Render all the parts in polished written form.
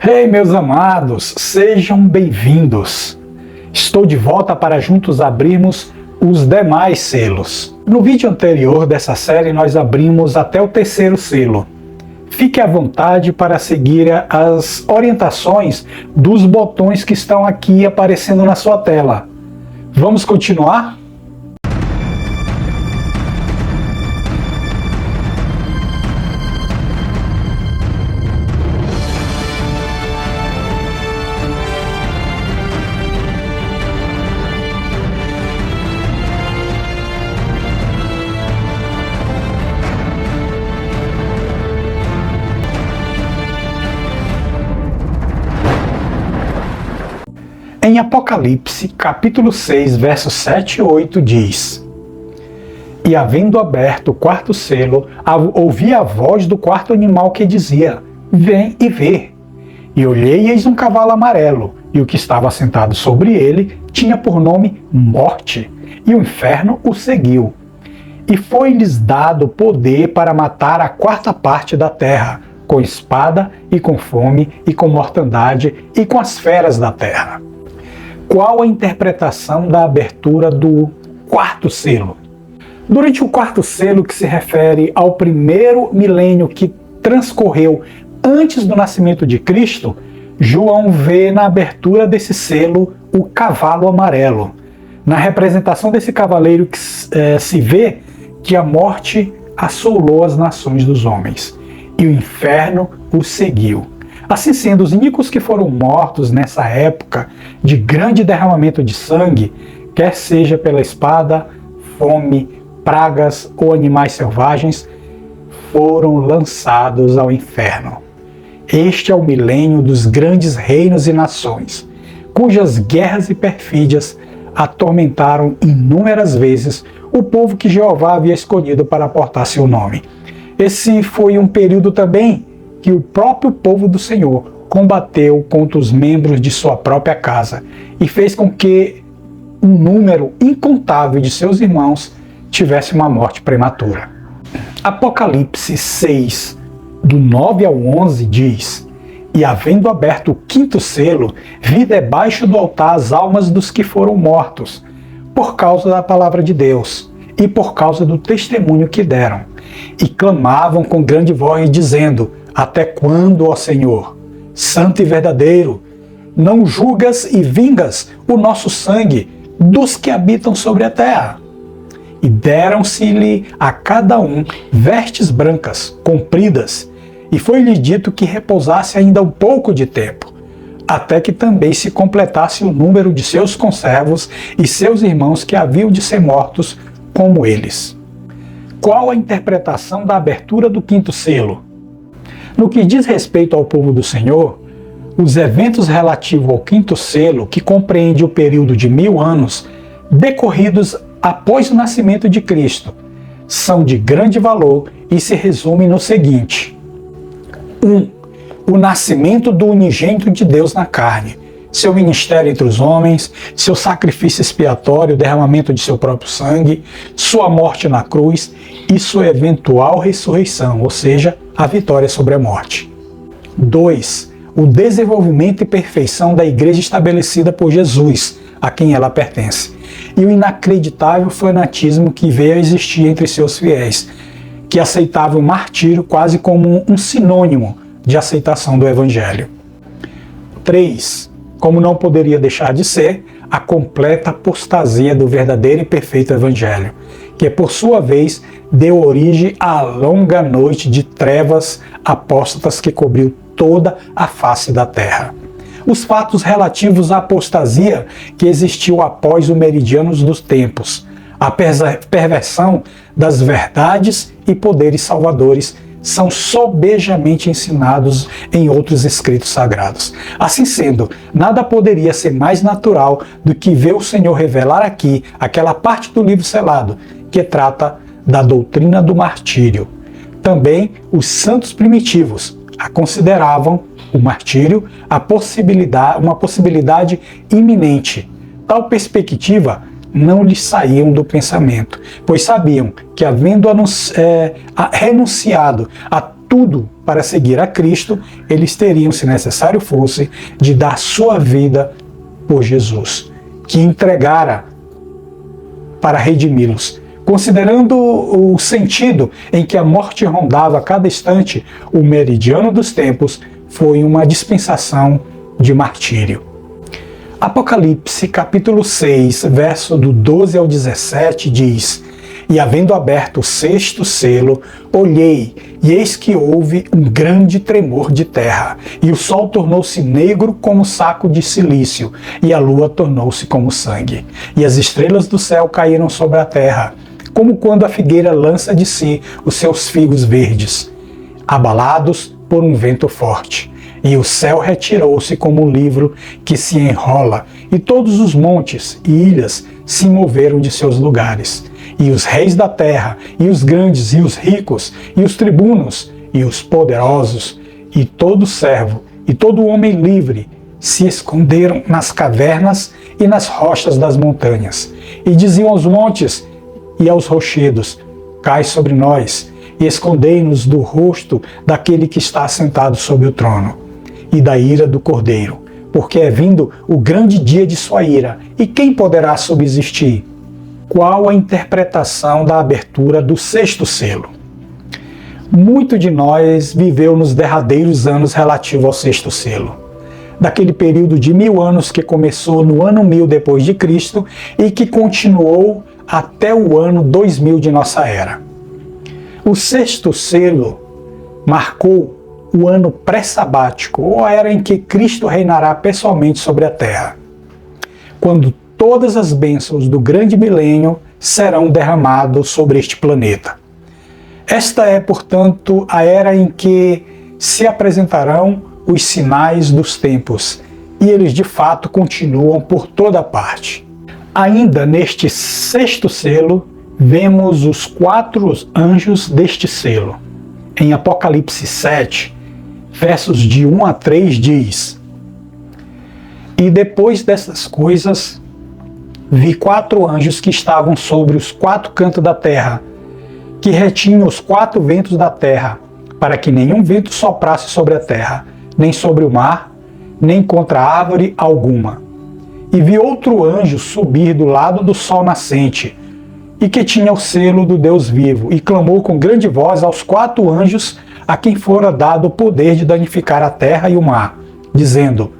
Ei, meus amados, sejam bem-vindos. Estou de volta para juntos abrirmos os demais selos. No vídeo anterior dessa série nós abrimos até o terceiro selo. Fique à vontade para seguir as orientações dos botões que estão aqui aparecendo na sua tela. Vamos continuar? Em Apocalipse, capítulo 6, versos 7 e 8 diz: E havendo aberto o quarto selo, ouvi a voz do quarto animal que dizia: Vem e vê. E olhei e eis um cavalo amarelo, e o que estava sentado sobre ele tinha por nome Morte, e o inferno o seguiu. E foi-lhes dado poder para matar a quarta parte da terra, com espada, e com fome, e com mortandade, e com as feras da terra. Qual a interpretação da abertura do quarto selo? Durante o quarto selo, que se refere ao primeiro milênio que transcorreu antes do nascimento de Cristo, João vê na abertura desse selo o cavalo amarelo. Na representação desse cavaleiro se vê que a morte assolou as nações dos homens e o inferno o seguiu. Assim sendo, os ímpios que foram mortos nessa época de grande derramamento de sangue, quer seja pela espada, fome, pragas ou animais selvagens, foram lançados ao inferno. Este é o milênio dos grandes reinos e nações, cujas guerras e perfídias atormentaram inúmeras vezes o povo que Jeová havia escolhido para portar seu nome. Esse foi um período também que o próprio povo do Senhor combateu contra os membros de sua própria casa e fez com que um número incontável de seus irmãos tivesse uma morte prematura. Apocalipse 6, do 9 ao 11 diz: E havendo aberto o quinto selo, vi debaixo do altar as almas dos que foram mortos, por causa da palavra de Deus e por causa do testemunho que deram, e clamavam com grande voz, dizendo: Até quando, ó Senhor, santo e verdadeiro, não julgas e vingas o nosso sangue dos que habitam sobre a terra? E deram-se-lhe a cada um vestes brancas, compridas, e foi-lhe dito que repousasse ainda um pouco de tempo, até que também se completasse o número de seus conservos e seus irmãos que haviam de ser mortos como eles. Qual a interpretação da abertura do quinto selo? No que diz respeito ao povo do Senhor, os eventos relativos ao quinto selo, que compreende o período de 1000 anos, decorridos após o nascimento de Cristo, são de grande valor e se resumem no seguinte: 1. O nascimento do unigênito de Deus na carne, seu ministério entre os homens, seu sacrifício expiatório, o derramamento de seu próprio sangue, sua morte na cruz e sua eventual ressurreição, ou seja, a vitória sobre a morte. 2. O desenvolvimento e perfeição da igreja estabelecida por Jesus, a quem ela pertence, e o inacreditável fanatismo que veio a existir entre seus fiéis, que aceitavam o martírio quase como um sinônimo de aceitação do Evangelho. 3. Como não poderia deixar de ser, a completa apostasia do verdadeiro e perfeito Evangelho, que por sua vez deu origem à longa noite de trevas apóstatas que cobriu toda a face da terra. Os fatos relativos à apostasia que existiu após o meridiano dos tempos, a perversão das verdades e poderes salvadores são sobejamente ensinados em outros escritos sagrados. Assim sendo, nada poderia ser mais natural do que ver o Senhor revelar aqui aquela parte do livro selado que trata da doutrina do martírio. Também os santos primitivos a consideravam o martírio uma possibilidade iminente. Tal perspectiva não lhes saíam do pensamento, pois sabiam que, havendo renunciado a tudo para seguir a Cristo, eles teriam, se necessário fosse, de dar sua vida por Jesus, que entregara para redimi-los. Considerando o sentido em que a morte rondava a cada instante, o meridiano dos tempos foi uma dispensação de martírio. Apocalipse capítulo 6, verso do 12 ao 17 diz: E havendo aberto o sexto selo, olhei, e eis que houve um grande tremor de terra, e o sol tornou-se negro como saco de cilício, e a lua tornou-se como sangue, e as estrelas do céu caíram sobre a terra, como quando a figueira lança de si os seus figos verdes, abalados por um vento forte. E o céu retirou-se como um livro que se enrola, e todos os montes e ilhas se moveram de seus lugares. E os reis da terra, e os grandes, e os ricos, e os tribunos, e os poderosos, e todo servo, e todo homem livre, se esconderam nas cavernas e nas rochas das montanhas, e diziam aos montes e aos rochedos: Cai sobre nós, e escondei-nos do rosto daquele que está sentado sobre o trono, e da ira do Cordeiro, porque é vindo o grande dia de sua ira, e quem poderá subsistir? Qual a interpretação da abertura do sexto selo? Muito de nós viveu nos derradeiros anos relativo ao sexto selo, daquele período de 1000 anos que começou no ano 1000 depois de Cristo e que continuou até o ano 2000 de nossa era. O sexto selo marcou o ano pré-sabático, ou a era em que Cristo reinará pessoalmente sobre a terra, quando todas as bênçãos do grande milênio serão derramadas sobre este planeta. Esta é, portanto, a era em que se apresentarão os sinais dos tempos, e eles de fato continuam por toda parte. Ainda neste sexto selo, vemos os 4 anjos deste selo. Em Apocalipse 7, versos de 1 a 3 diz: E depois dessas coisas, vi 4 anjos que estavam sobre os 4 cantos da terra, que retinham os 4 ventos da terra, para que nenhum vento soprasse sobre a terra, nem sobre o mar, nem contra árvore alguma. E vi outro anjo subir do lado do sol nascente, e que tinha o selo do Deus vivo, e clamou com grande voz aos 4 anjos a quem fora dado o poder de danificar a terra e o mar, dizendo: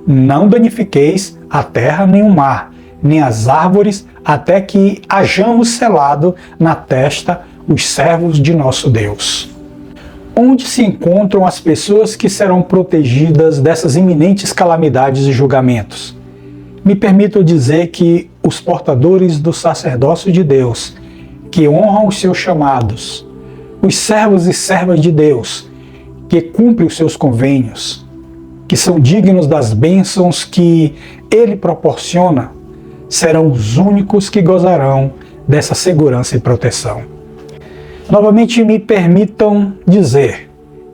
Não danifiqueis a terra nem o mar, nem as árvores, até que hajamos selado na testa os servos de nosso Deus. Onde se encontram as pessoas que serão protegidas dessas iminentes calamidades e julgamentos? Me permito dizer que os portadores do sacerdócio de Deus, que honram os seus chamados, os servos e servas de Deus, que cumprem os seus convênios, que são dignos das bênçãos que Ele proporciona, serão os únicos que gozarão dessa segurança e proteção. Novamente, me permitam dizer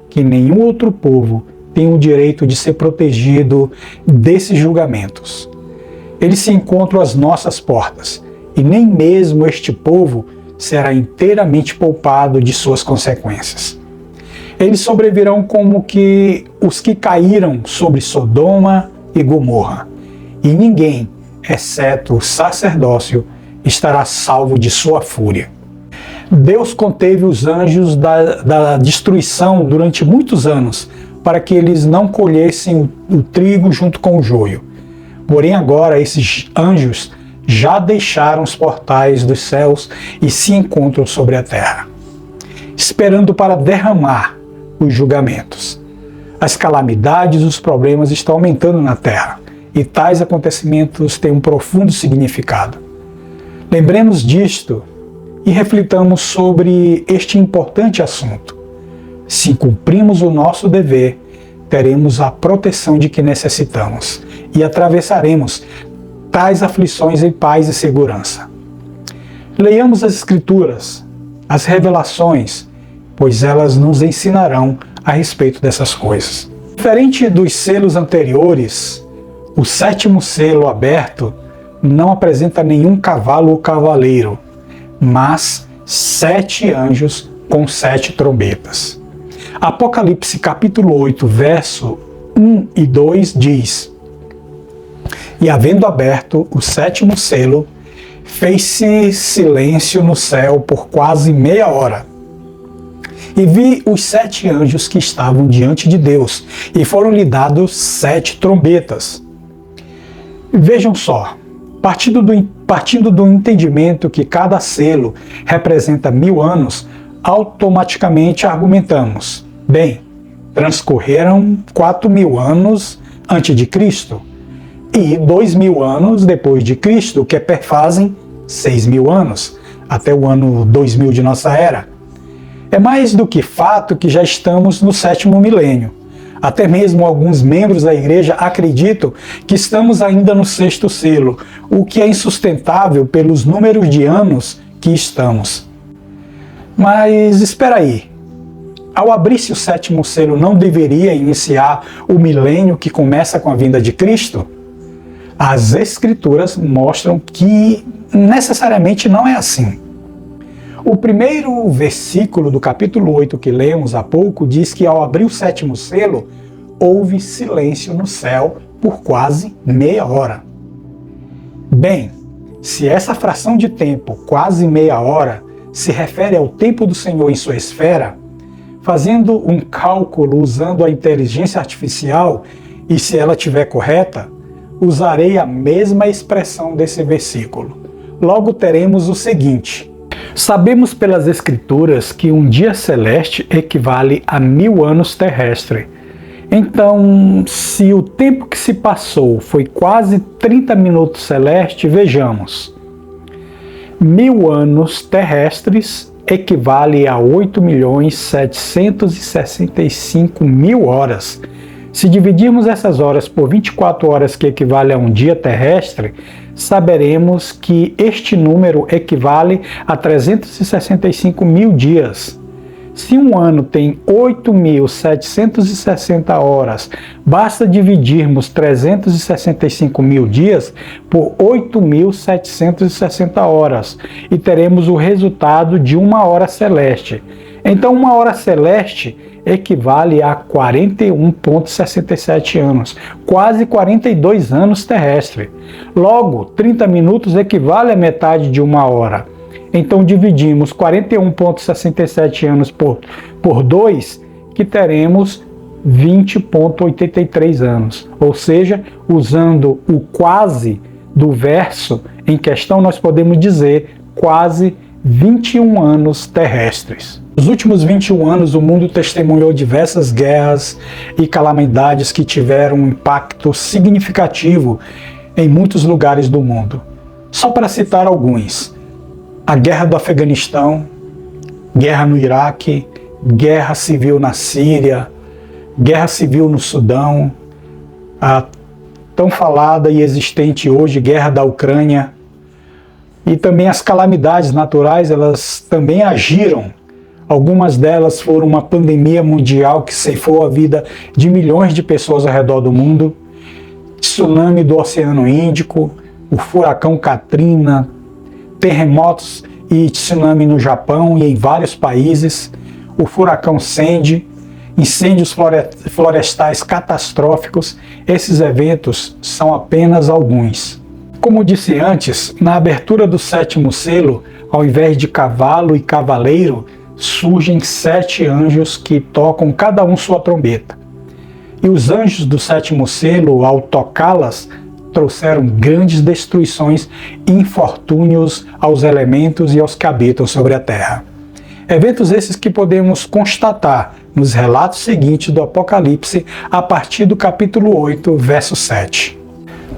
que nenhum outro povo tem o direito de ser protegido desses julgamentos. Eles se encontram às nossas portas, e nem mesmo este povo será inteiramente poupado de suas consequências. Eles sobrevirão como que os que caíram sobre Sodoma e Gomorra, e ninguém, exceto o sacerdócio, estará salvo de sua fúria. Deus conteve os anjos da destruição durante muitos anos, para que eles não colhessem o trigo junto com o joio. Porém agora esses anjos já deixaram os portais dos céus e se encontram sobre a terra, esperando para derramar os julgamentos. As calamidades e os problemas estão aumentando na terra, e tais acontecimentos têm um profundo significado. Lembremos disto e reflitamos sobre este importante assunto. Se cumprimos o nosso dever, teremos a proteção de que necessitamos e atravessaremos tais aflições em paz e segurança. Leiamos as Escrituras, as revelações, pois elas nos ensinarão a respeito dessas coisas. Diferente dos selos anteriores, o 7º selo aberto não apresenta nenhum cavalo ou cavaleiro, mas 7 anjos com 7 trombetas. Apocalipse capítulo 8, verso 1 e 2 diz: E havendo aberto o sétimo selo, fez-se silêncio no céu por quase meia hora. E vi os 7 anjos que estavam diante de Deus, e foram-lhe dados 7 trombetas. Vejam só, partindo do entendimento que cada selo representa 1000 anos, automaticamente argumentamos: bem, transcorreram 4000 anos antes de Cristo e 2000 anos depois de Cristo, que perfazem 6000 anos, até o ano 2000 de nossa era. É mais do que fato que já estamos no 7º milênio. Até mesmo alguns membros da igreja acreditam que estamos ainda no 6º selo, o que é insustentável pelos números de anos que estamos. Mas espera aí, ao abrir-se o 7º selo, não deveria iniciar o milênio que começa com a vinda de Cristo? As Escrituras mostram que necessariamente não é assim. O primeiro versículo do capítulo 8 que lemos há pouco diz que ao abrir o 7º selo, houve silêncio no céu por quase meia hora. Bem, se essa fração de tempo, quase meia hora, se refere ao tempo do Senhor em sua esfera, fazendo um cálculo usando a inteligência artificial, e se ela estiver correta, usarei a mesma expressão desse versículo. Logo teremos o seguinte: sabemos pelas Escrituras que um dia celeste equivale a 1000 anos terrestres. Então, se o tempo que se passou foi quase 30 minutos celeste, vejamos. 1000 anos terrestres equivale a 8.765.000 horas. Se dividirmos essas horas por 24 horas, que equivale a um dia terrestre, saberemos que este número equivale a 365.000 dias. Se um ano tem 8.760 horas, basta dividirmos 365.000 dias por 8.760 horas e teremos o resultado de uma hora celeste. Então, uma hora celeste equivale a 41,67 anos, quase 42 anos terrestres. Logo, 30 minutos equivale a metade de uma hora. Então dividimos 41,67 anos por 2, que teremos 20,83 anos. Ou seja, usando o quase do verso em questão, nós podemos dizer quase 21 anos terrestres. Nos últimos 21 anos, o mundo testemunhou diversas guerras e calamidades que tiveram um impacto significativo em muitos lugares do mundo. Só para citar alguns: a guerra do Afeganistão, guerra no Iraque, guerra civil na Síria, guerra civil no Sudão, a tão falada e existente hoje guerra da Ucrânia, e também as calamidades naturais, elas também agiram. Algumas delas foram uma pandemia mundial que ceifou a vida de milhões de pessoas ao redor do mundo, tsunami do Oceano Índico, o furacão Katrina, terremotos e tsunami no Japão e em vários países, o furacão Sandy, incêndios florestais catastróficos. Esses eventos são apenas alguns. Como disse antes, na abertura do 7º selo, ao invés de cavalo e cavaleiro, surgem 7 anjos que tocam cada um sua trombeta. E os anjos do 7º selo, ao tocá-las, trouxeram grandes destruições e infortúnios aos elementos e aos que habitam sobre a terra. Eventos esses que podemos constatar nos relatos seguintes do Apocalipse, a partir do capítulo 8, verso 7.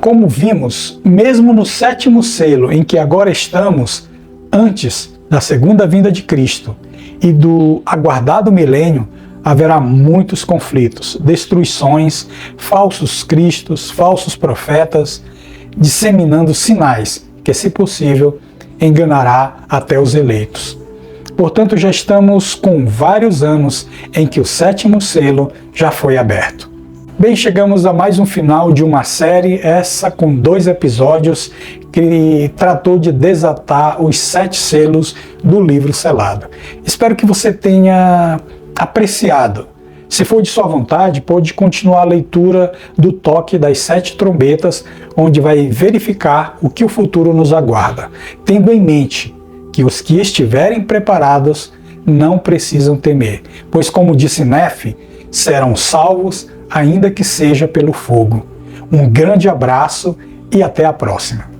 Como vimos, mesmo no 7º selo, em que agora estamos, antes da segunda vinda de Cristo e do aguardado milênio, haverá muitos conflitos, destruições, falsos cristos, falsos profetas, disseminando sinais que, se possível, enganará até os eleitos. Portanto, já estamos com vários anos em que o 7º selo já foi aberto. Bem, chegamos a mais um final de uma série, essa com 2 episódios, que tratou de desatar os 7 selos do livro selado. Espero que você tenha apreciado Se for de sua vontade, pode continuar a leitura do toque das 7 trombetas, onde vai verificar o que o futuro nos aguarda, tendo em mente que os que estiverem preparados não precisam temer, pois, como disse Nefe, serão salvos, ainda que seja pelo fogo. Um grande abraço e até a próxima.